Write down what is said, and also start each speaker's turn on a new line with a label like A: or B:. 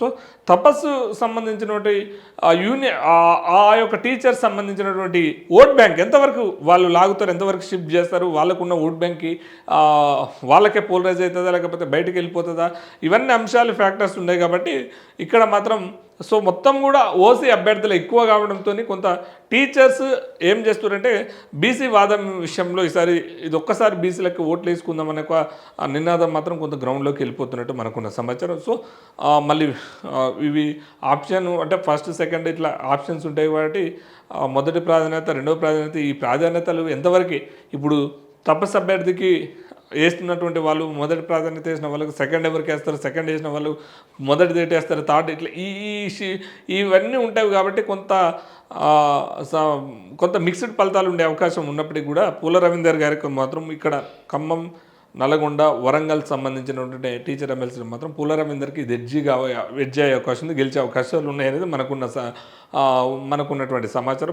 A: So తపస్సు సంబంధించినటువంటి ఆ యొక్క టీచర్స్ సంబంధించినటువంటి ఓట్ బ్యాంక్ ఎంతవరకు వాళ్ళు లాగుతారు, ఎంతవరకు షిఫ్ట్ చేస్తారు, వాళ్ళకున్న ఓట్ బ్యాంక్కి వాళ్ళకే పోలరైజ్ అవుతుందా లేకపోతే బయటకు వెళ్ళిపోతుందా, ఇవన్నీ అంశాలు ఫ్యాక్టర్స్ ఉన్నాయి. కాబట్టి ఇక్కడ మాత్రం సో మొత్తం కూడా ఓసీ అభ్యర్థులు ఎక్కువ కావడంతో కొంత టీచర్స్ ఏం చేస్తున్నారంటే బీసీ వాదం విషయంలో ఈసారి ఇది ఒక్కసారి బీసీలకు ఓట్లు వేసుకుందాం అనే ఒక నినాదం మాత్రం కొంత గ్రౌండ్లోకి వెళ్ళిపోతున్నట్టు మనకున్న సమాచారం. సో మళ్ళీ ఇవి ఆప్షన్ అంటే ఫస్ట్ సెకండ్ ఇట్లా ఆప్షన్స్ ఉంటాయి కాబట్టి మొదటి ప్రాధాన్యత, రెండవ ప్రాధాన్యత, ఈ ప్రాధాన్యతలు ఎంతవరకు ఇప్పుడు తపస్సు అభ్యర్థికి వేస్తున్నటువంటి వాళ్ళు మొదటి ప్రాధాన్యత వేసిన వాళ్ళకి సెకండ్ ఎవరికి వేస్తారు, సెకండ్ వేసిన వాళ్ళు మొదటి డేట్ వేస్తారు, థర్డ్ ఇట్లా ఇవన్నీ ఉంటాయి. కాబట్టి కొంత మిక్స్డ్ ఫలితాలు ఉండే అవకాశం ఉన్నప్పటికీ కూడా పూల రవీందర్ గారికి మాత్రం ఇక్కడ ఖమ్మం, నల్గొండ, వరంగల్ సంబంధించినటువంటి టీచర్ ఎమ్మెల్సీలు మాత్రం పూల రవీందర్కి ఇది ఎడ్జ్ అయ్యే అవకాశం ఉంది, గెలిచే అవకాశాలు ఉన్నాయనేది మనకున్నటువంటి సమాచారం.